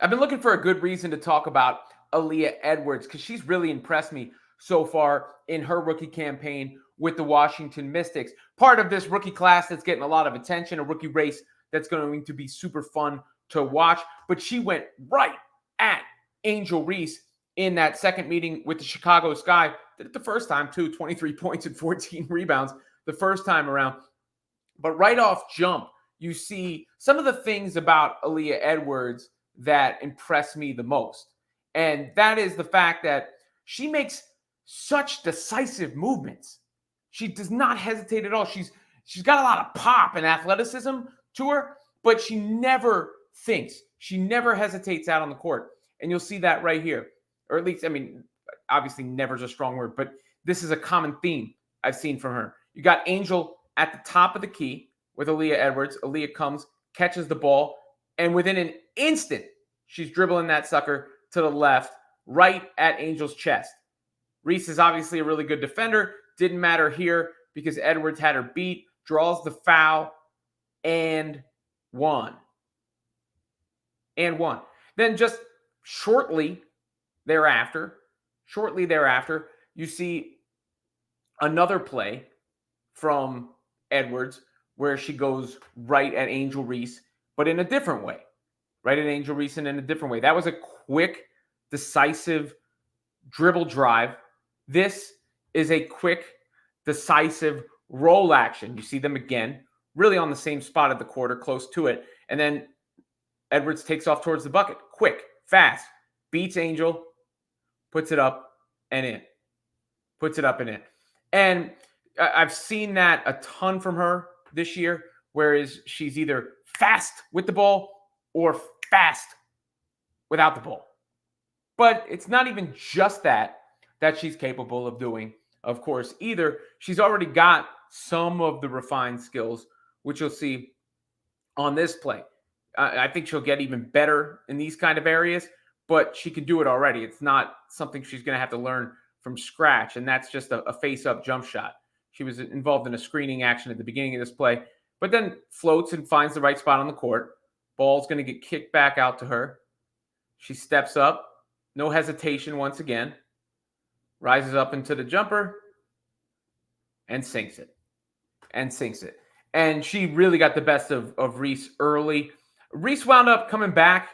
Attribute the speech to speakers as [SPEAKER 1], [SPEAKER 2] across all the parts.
[SPEAKER 1] I've been looking for a good reason to talk about Aaliyah Edwards because she's really impressed me so far in her rookie campaign with the Washington Mystics. Part of this rookie class that's getting a lot of attention, a rookie race that's going to be super fun to watch. But she went right at Angel Reese in that second meeting with the Chicago Sky. Did it the first time, too, 23 points and 14 rebounds the first time around. But right off jump, you see some of the things about Aaliyah Edwards that impress me the most. And that is the fact that she makes such decisive movements. She does not hesitate at all. She's got a lot of pop and athleticism to her, but she never thinks. She never hesitates out on the court. And you'll see that right here. Or at least, I mean, obviously never is a strong word, but this is a common theme I've seen from her. You got Angel at the top of the key with Aaliyah Edwards. Aaliyah comes, catches the ball, and within an instant, she's dribbling that sucker to the left, right at Angel's chest. Reese is obviously a really good defender. Didn't matter here because Edwards had her beat, draws the foul, and won. Then just shortly thereafter, you see another play from Edwards where she goes right at Angel Reese, but in a different way. Right at Angel Reese and in a different way. That was a quick, decisive dribble drive. This is a quick, decisive roll action. You see them again, really on the same spot of the quarter, close to it. And then Edwards takes off towards the bucket. Quick, fast, beats Angel, puts it up and in. And I've seen that a ton from her this year, whereas she's either fast with the ball or fast without the ball. But it's not even just that she's capable of doing, of course, either. She's already got some of the refined skills, which you'll see on this play. I think she'll get even better in these kind of areas, but she can do it already. It's not something she's going to have to learn from scratch, and that's just a face-up jump shot. She was involved in a screening action at the beginning of this play, but then floats and finds the right spot on the court. Ball's going to get kicked back out to her. She steps up, no hesitation once again, rises up into the jumper, and sinks it. And she really got the best of Reese early. Reese wound up coming back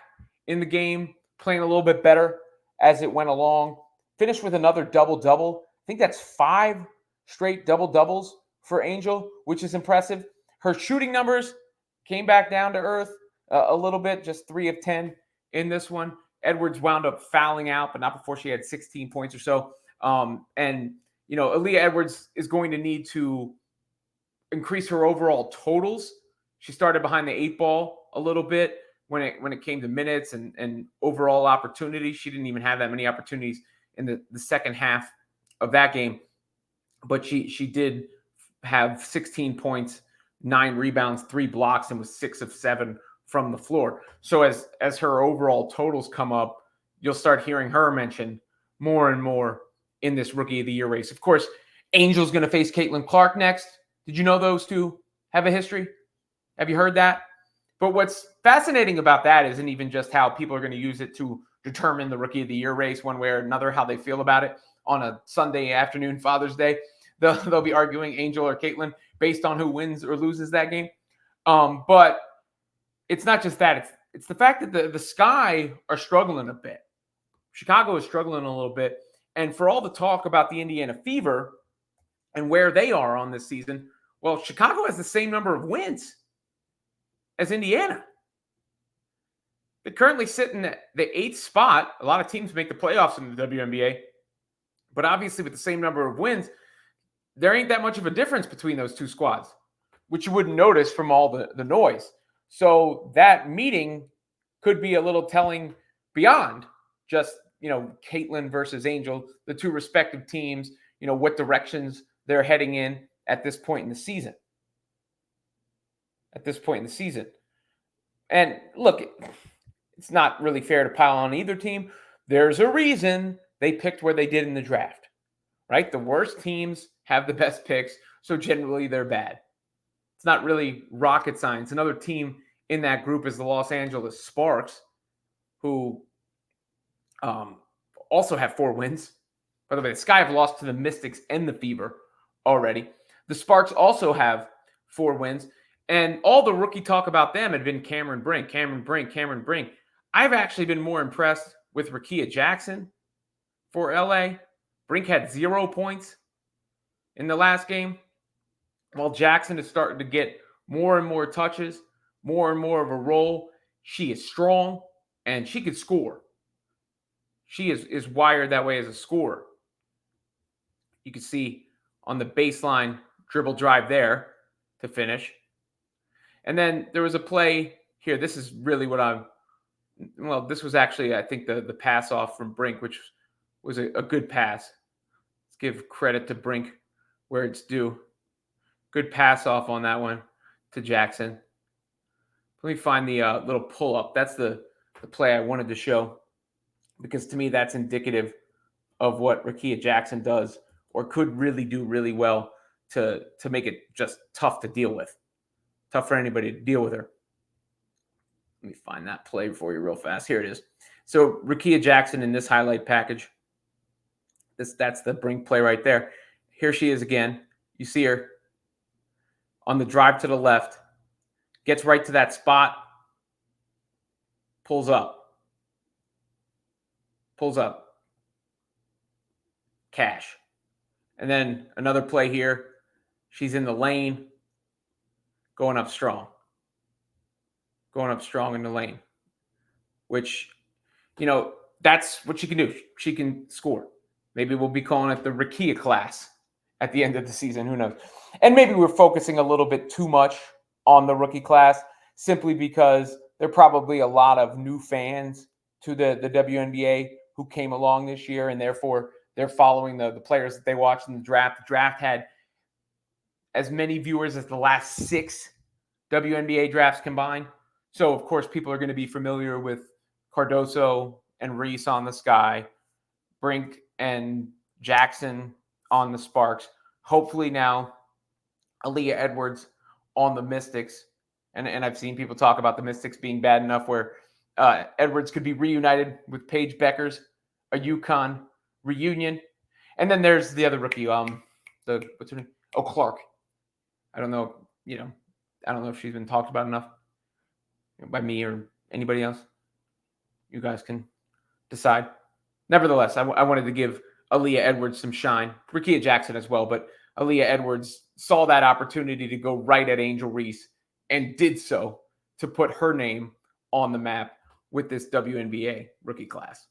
[SPEAKER 1] in the game, playing a little bit better as it went along. Finished with another double-double. I think that's 5 straight double-doubles for Angel, which is impressive. Her shooting numbers came back down to earth a little bit, just 3 of 10 in this one. Edwards wound up fouling out, but not before she had 16 points or so. Aaliyah Edwards is going to need to increase her overall totals. She started behind the 8 ball a little bit when it came to minutes and overall opportunities. She didn't even have that many opportunities in the second half of that game. But she did have 16 points, 9 rebounds, 3 blocks, and was 6 of 7 from the floor. So as her overall totals come up, you'll start hearing her mentioned more and more in this Rookie of the Year race. Of course, Angel's going to face Caitlin Clark next. Did you know those two have a history? Have you heard that? But what's fascinating about that isn't even just how people are going to use it to determine the Rookie of the Year race one way or another, how they feel about it on a Sunday afternoon, Father's Day. They'll be arguing Angel or Caitlin based on who wins or loses that game. But it's not just that. It's the fact that the Sky are struggling a bit. Chicago is struggling a little bit. And for all the talk about the Indiana Fever and where they are on this season, well, Chicago has the same number of wins as Indiana. They're currently sitting at the 8th spot. A lot of teams make the playoffs in the WNBA. But obviously with the same number of wins, there ain't that much of a difference between those two squads, which you wouldn't notice from all the noise. So that meeting could be a little telling beyond just, Caitlin versus Angel, the two respective teams, what directions they're heading in at this point in the season. And look, it's not really fair to pile on either team. There's a reason they picked where they did in the draft, right? The worst teams have the best picks, so generally they're bad. It's not really rocket science. Another team in that group is the Los Angeles Sparks, who also have 4 wins. By the way, the Sky have lost to the Mystics and the Fever already. The Sparks also have 4 wins. And all the rookie talk about them had been Cameron Brink. I've actually been more impressed with Rickea Jackson for LA. Brink had 0 points in the last game, while Jackson is starting to get more and more touches, more and more of a role. She is strong, and she could score. She is wired that way as a scorer. You can see on the baseline dribble drive there to finish. And then there was a play here. This is really what this was actually, I think, the pass off from Brink, which was a good pass. Let's give credit to Brink where it's due. Good pass off on that one to Jackson. Let me find the little pull up. That's the play I wanted to show, because to me that's indicative of what Rickea Jackson does, or could really do really well to make it just tough to deal with. Tough for anybody to deal with her. Let me find that play for you real fast. Here it is. So Rickea Jackson in this highlight package. That's the Brink play right there. Here she is again. You see her on the drive to the left. Gets right to that spot. Pulls up. Cash. And then another play here. She's in the lane. Going up strong in the lane, which, that's what she can do. She can score. Maybe we'll be calling it the Rickea class at the end of the season. Who knows? And maybe we're focusing a little bit too much on the rookie class, simply because there are probably a lot of new fans to the WNBA who came along this year, and therefore they're following the players that they watched in the draft. The draft had as many viewers as the last 6 WNBA drafts combined. So, of course, people are going to be familiar with Cardoso and Reese on the Sky, Brink and Jackson on the Sparks. Hopefully now, Aaliyah Edwards on the Mystics. And I've seen people talk about the Mystics being bad enough where Edwards could be reunited with Paige Beckers, a UConn reunion. And then there's the other rookie, what's her name? Oh, Clark. I don't know, I don't know if she's been talked about enough by me or anybody else. You guys can decide. Nevertheless, I wanted to give Aaliyah Edwards some shine. Rickea Jackson as well, but Aaliyah Edwards saw that opportunity to go right at Angel Reese and did so to put her name on the map with this WNBA rookie class.